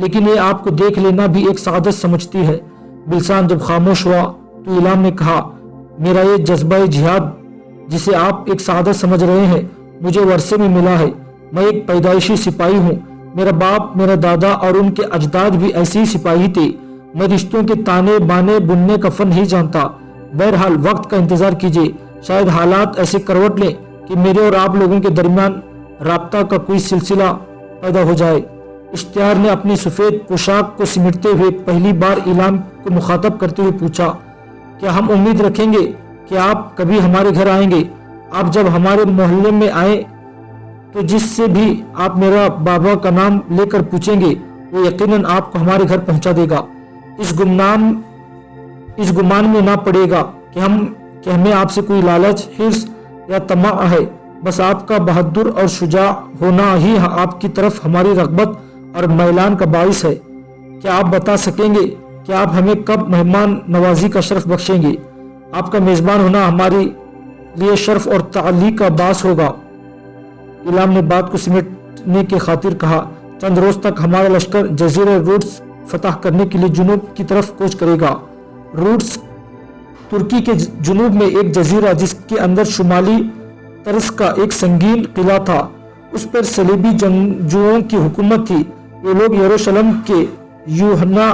لیکن یہ آپ کو دیکھ لینا بھی ایک سعادت سمجھتی ہے۔ بلسان جب خاموش ہوا تو ایلام نے کہا، میرا یہ جذبہ جہاد جسے آپ ایک سعادت سمجھ رہے ہیں مجھے ورثے میں ملا ہے۔ میں ایک پیدائشی سپاہی ہوں، میرا باپ، میرا دادا اور ان کے اجداد بھی ایسے ہی سپاہی تھے۔ میں رشتوں کے تانے بانے بننے کا فن نہیں جانتا۔ بہرحال وقت کا انتظار کیجیے، شاید حالات ایسے کروٹ لیں کہ میرے اور آپ لوگوں کے درمیان رابطہ کا کوئی سلسلہ پیدا ہو جائے۔ اشتیار نے اپنی سفید پوشاک کو سمیٹتے ہوئے پہلی بار ایلام کو مخاطب کرتے ہوئے پوچھا، کیا ہم امید رکھیں گے کہ آپ کبھی ہمارے گھر آئیں گے؟ آپ جب ہمارے محلے میں آئیں تو جس سے بھی آپ میرا بابا کا نام لے کر پوچھیں گے وہ یقیناً آپ کو ہمارے گھر پہنچا دے گا۔ اس گمان میں نہ پڑے گا کہ ہمیں آپ سے کوئی لالچ، حرص یا طمع ہے، بس آپ کا بہادر اور شجاع ہونا ہی آپ کی طرف ہماری رغبت اور میلان کا باعث ہے۔ کیا آپ بتا سکیں گے کہ آپ ہمیں کب مہمان نوازی کا شرف بخشیں گے؟ آپ کا میزبان ہونا ہمارے لیے شرف اور تعلی کا باعث ہوگا۔ ایلام نے بات کو سمیٹنے کی خاطر کہا، چند روز تک ہمارا لشکر جزیرہ روڈس فتح کرنے کے لیے جنوب کی طرف کوچ کرے گا۔ روڈس ترکی کے جنوب میں ایک جزیرہ جس کے اندر شمالی طرز کا ایک سنگین قلعہ تھا، اس پر صلیبی جنگجوؤں کی حکومت تھی۔ یہ لوگ یروشلم کے یوحنا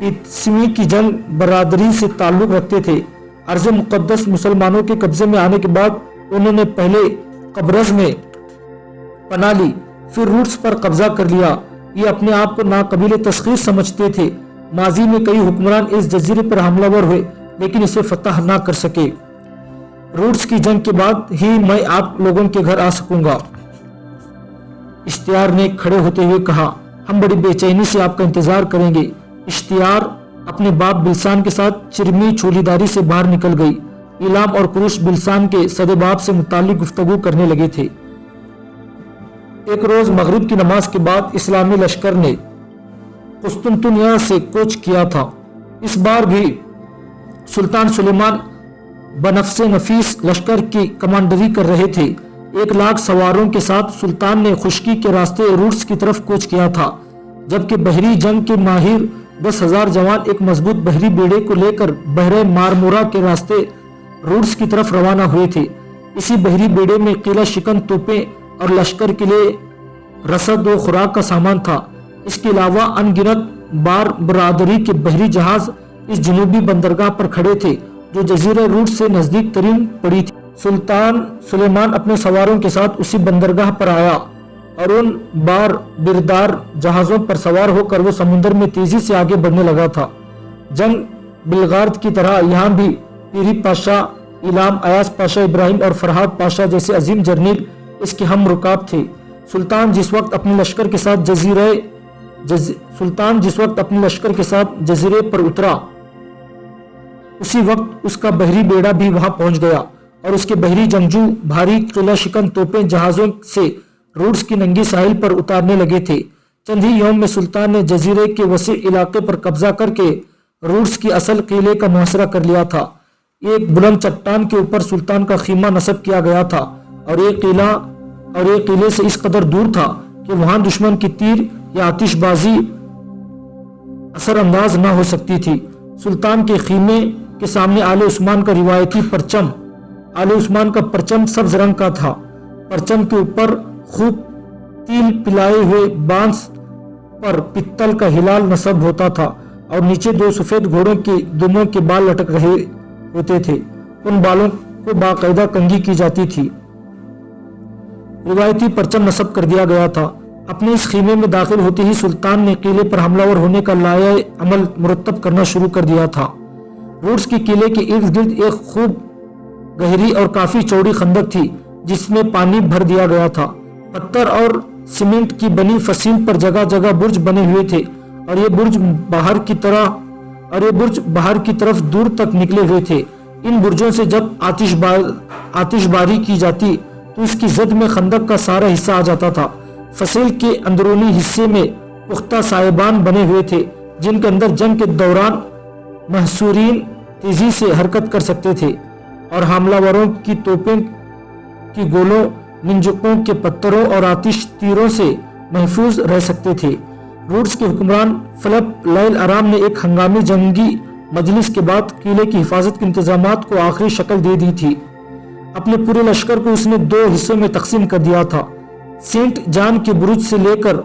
پیتسوی کی جنگ برادری سے تعلق رکھتے تھے۔ ارض مقدس مسلمانوں کے قبضے میں آنے کے بعد انہوں نے پہلے قبرص میں پناہ لی، پھر روڈس پر قبضہ کر لیا۔ یہ اپنے آپ کو ناقابل تسخیر سمجھتے تھے۔ ماضی میں کئی حکمران اس جزیرے پر حملہ ور ہوئے لیکن اسے فتح نہ کر سکے۔ روڈس کی جنگ کے بعد ہی میں آپ لوگوں کے گھر آ سکوں گا۔ اشتیار نے کھڑے ہوتے ہوئے کہا، ہم بڑی بے چینی سے آپ کا انتظار کریں گے۔ اشتیار اپنے باپ بلسان کے ساتھ چرمی چولیداری سے باہر نکل گئی۔ ایلام اور کروش بلسان کے صد باپ سے متعلق گفتگو کرنے لگے تھے۔ ایک روز مغرب کی نماز کے بعد اسلامی لشکر نے قسطنطنیہ سے کوچ کیا تھا۔ اس بار بھی سلطان سلیمان بنفس نفیس لشکر کی کمانڈری کر رہے تھے۔ 1,00,000 سواروں کے ساتھ سلطان نے خشکی کے راستے روڈس کی طرف کوچ کیا تھا، جبکہ بحری جنگ کے ماہر 10,000 جوان ایک مضبوط بحری بیڑے کو لے کر بحر مارمورا کے راستے روڈس کی طرف روانہ ہوئے تھے۔ اسی بحری بیڑے میں قلعہ شکن توپیں اور لشکر کے لیے رسد و خوراک کا سامان تھا۔ اس کے علاوہ ان گنت بار برادری کے بحری جہاز اس جنوبی بندرگاہ پر کھڑے تھے جو جزیرہ روڈس سے نزدیک ترین پڑی تھی۔ سلطان سلیمان اپنے سواروں کے ساتھ اسی بندرگاہ پر آیا اور ان بار بردار جہازوں پر سوار ہو کر وہ سمندر میں تیزی سے آگے بڑھنے لگا تھا۔ جنگ بلغارد کی طرح یہاں بھی پیری پاشا، ایلام، ایاز پاشا، ابراہیم اور فرحاد پاشا جیسے عظیم جرنیل اس کے ہم رکاب تھے۔ سلطان جس وقت اپنے لشکر کے ساتھ جزیرے پر اترا اسی وقت اس کا بحری بیڑا بھی وہاں پہنچ گیا اور اس کے بحری جنگجو بھاری قلعہ شکن توپیں جہازوں سے روڈس کی ننگی ساحل پر اتارنے لگے تھے۔ چند ہی یوم میں سلطان نے جزیرے کے وسیع علاقے پر قبضہ کر کے روڈس کی اصل قلعے کا محاصرہ کر لیا تھا۔ ایک بلند چٹان کے اوپر سلطان کا خیمہ نصب کیا گیا تھا اور یہ قلعے سے اس قدر دور تھا کہ وہاں دشمن کی تیر یا آتش بازی اثر انداز نہ ہو سکتی تھی۔ سلطان کے خیمے کے سامنے آل عثمان کا روایتی پرچم، آل عثمان کا پرچم سبز رنگ کا تھا۔ پرچم کے اوپر خوب تیل پلائے ہوئے بانس پر پتل کا ہلال نصب ہوتا تھا اور نیچے 2 سفید گھوڑوں کے دموں کے بال لٹک رہے ہوتے تھے۔ ان بالوں کو باقاعدہ کنگھی کی جاتی تھی۔ روایتی پرچم نصب کر دیا گیا تھا۔ اپنے اس خیمے میں داخل ہوتے ہی سلطان نے قلعے پر حملہ ور ہونے کا لائحہ عمل مرتب کرنا شروع کر دیا تھا۔ روڈس کے قلعے کے ارد گرد ایک خوب گہری اور کافی چوڑی خندق تھی جس میں پانی بھر دیا گیا تھا۔ پتھر اور سیمنٹ کی بنی فصیل پر جگہ جگہ برج بنے ہوئے تھے اور یہ برج باہر کی طرف دور تک نکلے ہوئے تھے۔ ان برجوں سے جب آتش باری کی جاتی تو اس کی زد میں خندق کا سارا حصہ آ جاتا تھا۔ فصیل کے اندرونی حصے میں پختہ سائبان بنے ہوئے تھے جن کے اندر جنگ کے دوران محصورین تیزی سے حرکت کر سکتے تھے اور حملہ وروں کی توپیں کی گولوں، ننجکوں کے پتھروں اور آتش تیروں سے محفوظ رہ سکتے تھے۔ روڈس کے حکمران فلپ لیل ارام نے ایک ہنگامی جنگی مجلس کے بعد قلعے کی حفاظت کے انتظامات کو آخری شکل دے دی تھی۔ اپنے پورے لشکر کو اس نے 2 حصوں میں تقسیم کر دیا تھا، سینٹ جان کے برج سے لے کر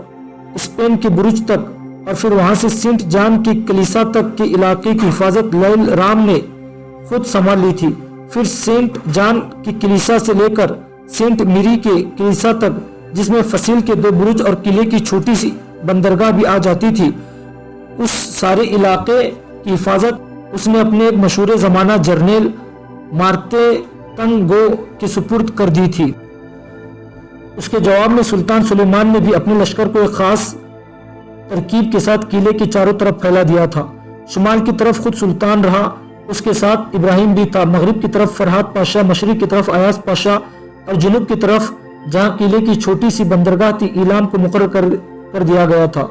اسپین کے برج تک، اور پھر وہاں سے سینٹ جان کی کلیسا تک کے علاقے کی حفاظت لیل رام نے خود سنبھال لی تھی۔ پھر سینٹ جان کی کلیسا سے لے کر سینٹ میری کے کلیسا تک، جس میں فصیل کے 2 برج اور قلعے کی چھوٹی سی بندرگاہ بھی آ جاتی تھی، اس سارے علاقے کی حفاظت اس نے اپنے ایک مشہور زمانہ جرنیل مارتے تنگو کے سپرد کر دی تھی۔ اس کے جواب میں سلطان سلیمان نے بھی اپنے لشکر کو ایک خاص ترکیب کے ساتھ قلعے کے چاروں طرف پھیلا دیا تھا۔ شمال کی طرف خود سلطان رہا، اس کے ساتھ ابراہیم بھی تھا، مغرب کی طرف فرحات پاشا، مشرق کی طرف ایاز پاشا، اور جنوب کی طرف جہاں قلعے کی چھوٹی سی بندرگاہ تھی ایلام کو مقرر کر دیا گیا تھا۔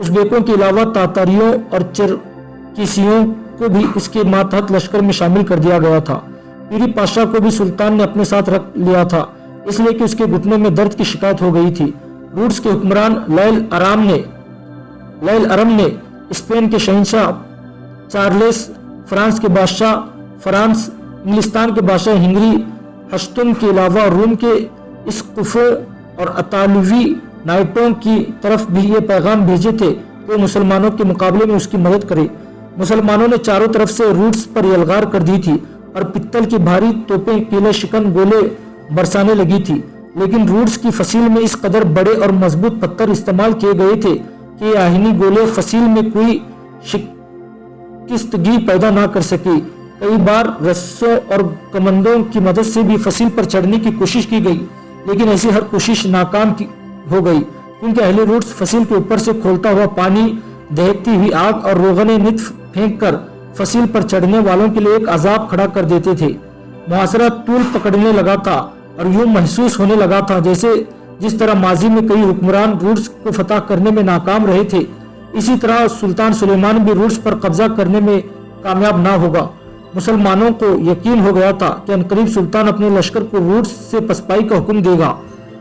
ازبیکوں کے علاوہ تاتاریوں اور چرکیسیوں کو بھی اس کے ماتحت لشکر میں شامل کر دیا گیا تھا۔ پیری پاشا کو بھی سلطان نے اپنے ساتھ رکھ لیا تھا، اس لیے کہ اس کے گھٹنوں میں درد کی شکایت ہو گئی تھی۔ روڈس کے حکمران لیل ارم نے اسپین کے شہنشاہ چارلس، فرانس کے بادشاہ فرانس، انگلستان کے بادشاہ ہنگری ہشتم کے علاوہ روم کے اسقفوں اور اطالوی نائٹوں کی طرف بھی یہ پیغام بھیجے تھے کہ وہ مسلمانوں کے مقابلے میں اس کی مدد کرے۔ مسلمانوں نے چاروں طرف سے روڈس پر یلغار کر دی تھی اور پتل کی بھاری توپیں قلعہ شکن گولے برسانے لگی تھی، لیکن روڈس کی فصیل میں اس قدر بڑے اور مضبوط پتھر استعمال کیے گئے تھے کہ یہ آہنی گولے فصیل میں کوئی شکستگی پیدا نہ کر سکے۔ کئی بار رسوں اور کمندوں کی مدد سے بھی فصیل پر چڑھنے کی کوشش کی گئی، لیکن ایسی ہر کوشش ناکام ہو گئی، کیونکہ اہل روڈس فصیل کے اوپر سے کھولتا ہوا پانی، دہکتی ہوئی آگ اور روغن نطف پھینک کر فصیل پر چڑھنے والوں کے لیے ایک عذاب کھڑا کر دیتے تھے۔ محاصرہ طول پکڑنے لگا تھا اور یوں محسوس ہونے لگا تھا جس طرح ماضی میں کئی حکمران روڈس کو فتح کرنے میں ناکام رہے تھے، اسی طرح سلطان سلیمان بھی روڈس پر قبضہ کرنے میں کامیاب نہ ہوگا۔ مسلمانوں کو یقین ہو گیا تھا کہ عنقریب سلطان اپنے لشکر کو روڈس سے پسپائی کا حکم دے گا۔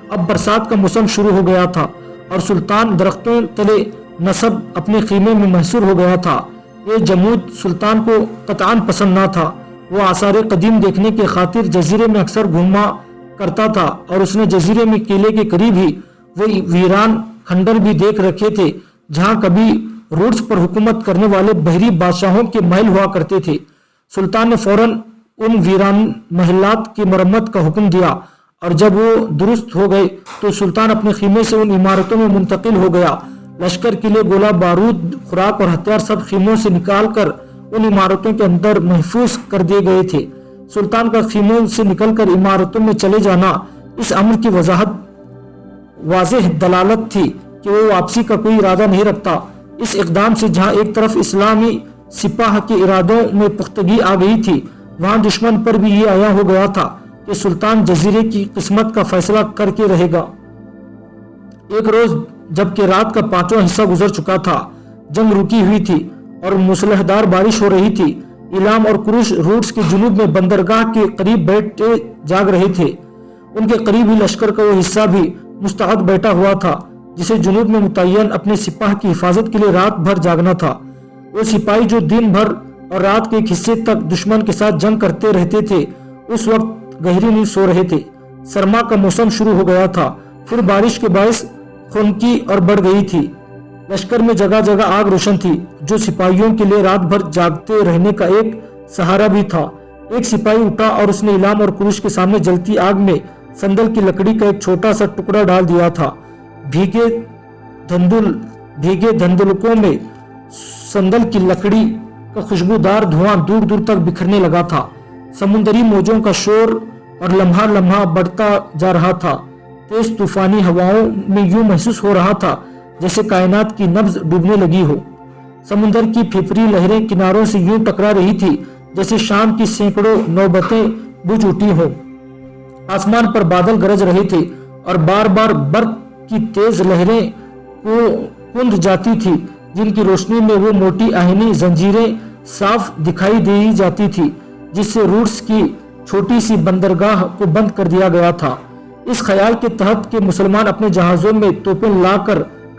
اب برسات کا موسم شروع ہو گیا تھا اور سلطان درختوں تلے نصب اپنے خیمے میں محصور ہو گیا تھا۔ یہ جمود سلطان کو قطعاً پسند نہ تھا۔ وہ آثار قدیم دیکھنے کی خاطر جزیرے میں اکثر گھوما کرتا تھا اور اس نے جزیرے میں قلعے کے قریب ہی وہ ویران کھنڈر بھی دیکھ رکھے تھے جہاں کبھی روڈس پر حکومت کرنے والے بحری بادشاہوں کے محل ہوا کرتے تھے۔ سلطان نے فوراً ان ویران محلات کی مرمت کا حکم دیا اور جب وہ درست ہو گئے تو سلطان اپنے خیمے سے ان عمارتوں میں منتقل ہو گیا۔ لشکر کے لیے گولہ بارود، خوراک اور ہتھیار سب خیموں سے نکال کر ان عمارتوں کے اندر محفوظ کر دیے گئے تھے۔ سلطان کا خیموں سے نکل کر عمارتوں میں چلے جانا اس امر کی واضح دلالت تھی کہ وہ واپسی کا کوئی ارادہ نہیں رکھتا۔ اس اقدام سے جہاں ایک طرف اسلامی سپاہ کے ارادوں میں پختگی آ گئی تھی، وہاں دشمن پر بھی یہ عیاں ہو گیا تھا کہ سلطان جزیرے کی قسمت کا فیصلہ کر کے رہے گا۔ ایک روز جبکہ رات کا 5واں حصہ گزر چکا تھا، جنگ رکی ہوئی تھی اور مسلحدار بارش ہو رہی تھی۔ ایلام اور کروش روڈس کے جنوب میں بندرگاہ کے قریب بیٹھے جاگ رہے تھے۔ ان کے قریب ہی لشکر کا وہ حصہ بھی مستعد بیٹھا ہوا تھا جسے جنوب میں متعین اپنے سپاہ کی حفاظت کے لیے رات بھر جاگنا تھا۔ وہ سپاہی جو دن بھر اور رات کے ایک حصے تک دشمن کے ساتھ جنگ کرتے رہتے تھے، اس وقت گہری نیند سو رہے تھے۔ سرما کا موسم شروع ہو گیا تھا، پھر بارش کے باعث خنکی اور بڑھ گئی تھی۔ لشکر میں جگہ جگہ آگ روشن تھی جو سپاہیوں کے لیے رات بھر جاگتے رہنے کا ایک سہارا بھی تھا۔ ایک سپاہی اٹھا اور اس نے ایلام اور کروش کے سامنے جلتی آگ میں سندل کی لکڑی کا ایک چھوٹا سا ٹکڑا ڈال دیا تھا۔ بھیگے دھندلکوں میں سندل کی لکڑی کا خوشبودار دھواں دور دور تک بکھرنے لگا تھا۔ سمندری موجوں کا شور اور لمحہ لمحہ بڑھتا جا رہا تھا۔ تیز طوفانی ہواؤں میں یوں محسوس ہو رہا تھا جیسے کائنات کی نبض ڈوبنے لگی ہو۔ سمندر کی پھپھری لہریں کناروں سے یوں ٹکرا رہی تھی جیسے شام کی سینکڑوں نوبتیں بجھ اٹھی ہوں۔ آسمان پر بادل گرج رہے تھے اور بار بار برق کی تیز لہریں کند جاتی تھی جن کی روشنی میں وہ موٹی آہنی زنجیریں صاف دکھائی دی جاتی تھی جس سے روڈس کی چھوٹی سی بندرگاہ کو بند کر دیا گیا تھا۔ اس خیال کے تحت کہ مسلمان اپنے جہازوں میں توپیں لا کر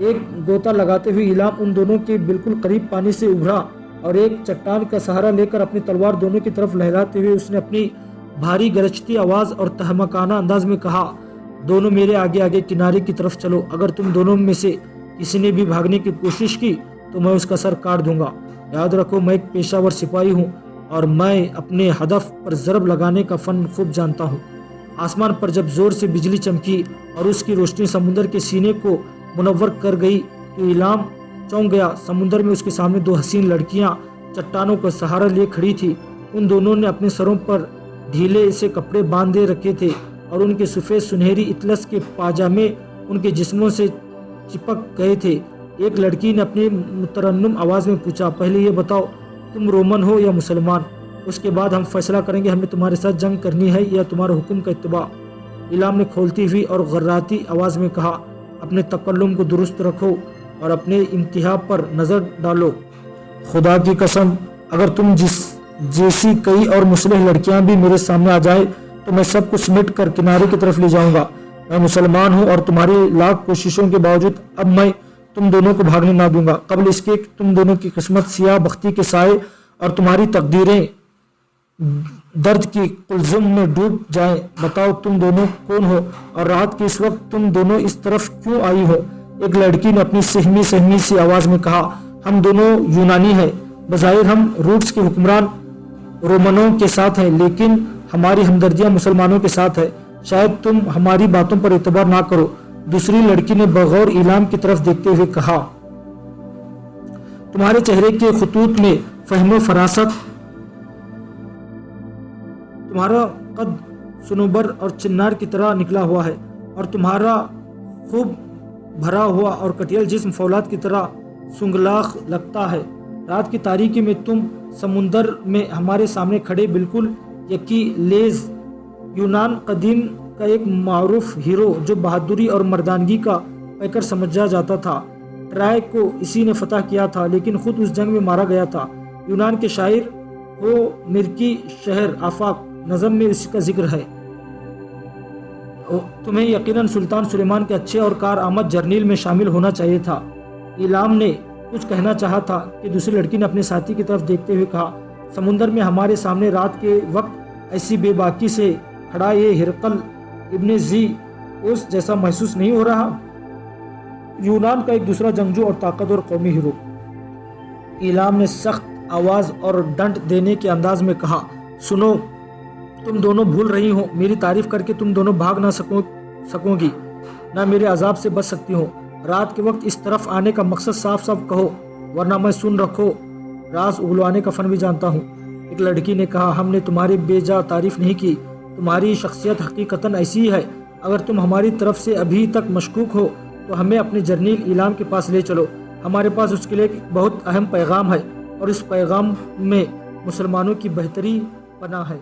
ایک گوتا لگاتے ہوئے اعلام ان دونوں کے بالکل قریب پانی سے ابھرا اور ایک چٹان کا سہارا لے کر اپنی تلوار دونوں کی طرف لہراتے ہوئے اس نے اپنی بھاری گرجتی آواز اور تہمکانہ انداز میں کہا، دونوں میرے آگے آگے کنارے کی طرف چلو، اگر تم دونوں میں سے کسی نے بھی بھاگنے کی کوشش کی تو میں اس کا سر کاٹ دوں گا۔ یاد رکھو میں ایک پیشہ ور سپاہی ہوں اور میں اپنے ہدف پر ضرب لگانے کا فن خوب جانتا ہوں۔ آسمان پر جب زور سے بجلی چمکی اور اس کی روشنی سمندر کے سینے کو منور کر گئی تو اعلام چونک گیا۔ سمندر میں اس کے سامنے دو حسین لڑکیاں چٹانوں کا سہارا لیے کھڑی تھی۔ ان دونوں نے اپنے سروں پر ڈھیلے سے کپڑے باندھے رکھے تھے اور ان کے سفید سنہری اطلس کے پاجامے ان کے جسموں سے چپک گئے تھے۔ ایک لڑکی نے اپنی مترنم آواز میں پوچھا، پہلے یہ بتاؤ تم رومن ہو یا مسلمان؟ اس کے بعد ہم فیصلہ کریں گے ہمیں تمہارے ساتھ جنگ کرنی ہے یا تمہارے حکم کا اتباع۔ اعلام نے کھولتی ہوئی اور غراتی آواز میں کہا، اپنے تکلم کو درست رکھو اور اپنے انتہا پر نظر ڈالو۔ خدا کی قسم اگر تم جیسی کئی اور مسلح لڑکیاں بھی میرے سامنے آ جائے تو میں سب کو سمیٹ کر کنارے کی طرف لے جاؤں گا۔ میں مسلمان ہوں اور تمہاری لاکھ کوششوں کے باوجود اب میں تم دونوں کو بھاگنے نہ دوں گا، قبل اس کے تم دونوں کی قسمت سیاہ بختی کے سائے اور تمہاری تقدیریں درد کی قلزم میں ڈوب جائیں۔ بتاؤ تم دونوں کون ہو اور رات کے اس وقت تم دونوں اس طرف کیوں آئی ہو؟ ایک لڑکی نے اپنی سہمی سی آواز میں کہا، ہم دونوں یونانی ہیں، بظاہر ہم روٹس کے حکمران رومنوں کے ساتھ ہیں، لیکن ہماری ہمدردیاں مسلمانوں کے ساتھ ہے، شاید تم ہماری باتوں پر اعتبار نہ کرو۔ دوسری لڑکی نے بغور اعلام کی طرف دیکھتے ہوئے کہا، تمہارے چہرے کے خطوط میں فہم و فراست، تمہارا قد سنوبر اور چنار کی طرح نکلا ہوا ہے اور تمہارا خوب بھرا ہوا اور کٹیل جسم فولاد کی طرح سنگلاخ لگتا ہے۔ رات کی تاریکی میں تم سمندر میں ہمارے سامنے کھڑے بالکل یکی لیز یونان قدیم کا ایک معروف ہیرو جو بہادری اور مردانگی کا پیکر سمجھا جاتا تھا۔ ٹرائے کو اسی نے فتح کیا تھا لیکن خود اس جنگ میں مارا گیا تھا۔ یونان کے شاعر ہو مرکی شہر آفاق نظم میں اس کا ذکر ہے۔ تمہیں یقیناً سلطان سلیمان کے اچھے اور کارآمد جرنیل میں شامل ہونا چاہیے تھا۔ اعلام نے کچھ کہنا چاہا تھا کہ دوسری لڑکی نے اپنے ساتھی کی طرف دیکھتے ہوئے کہا، سمندر میں ہمارے سامنے رات کے وقت ایسی بے باکی سے کھڑا یہ ہرقل ابن زی اوس جیسا محسوس نہیں ہو رہا؟ یونان کا ایک دوسرا جنگجو اور طاقتور قومی ہیرو۔ اعلام نے سخت آواز اور ڈنٹ دینے کے انداز میں کہا، سنو تم دونوں بھول رہی ہو، میری تعریف کر کے تم دونوں بھاگ نہ سکو گی، نہ میرے عذاب سے بچ سکتی ہو۔ رات کے وقت اس طرف آنے کا مقصد صاف صاف کہو ورنہ میں سن رکھو راز اگلوانے کا فن بھی جانتا ہوں۔ ایک لڑکی نے کہا، ہم نے تمہاری بے جا تعریف نہیں کی، تمہاری شخصیت حقیقتاً ایسی ہی ہے۔ اگر تم ہماری طرف سے ابھی تک مشکوک ہو تو ہمیں اپنے جرنیل اعلام کے پاس لے چلو، ہمارے پاس اس کے لیے ایک بہت اہم پیغام ہے اور اس پیغام میں مسلمانوں کی بہتری پناہ ہے۔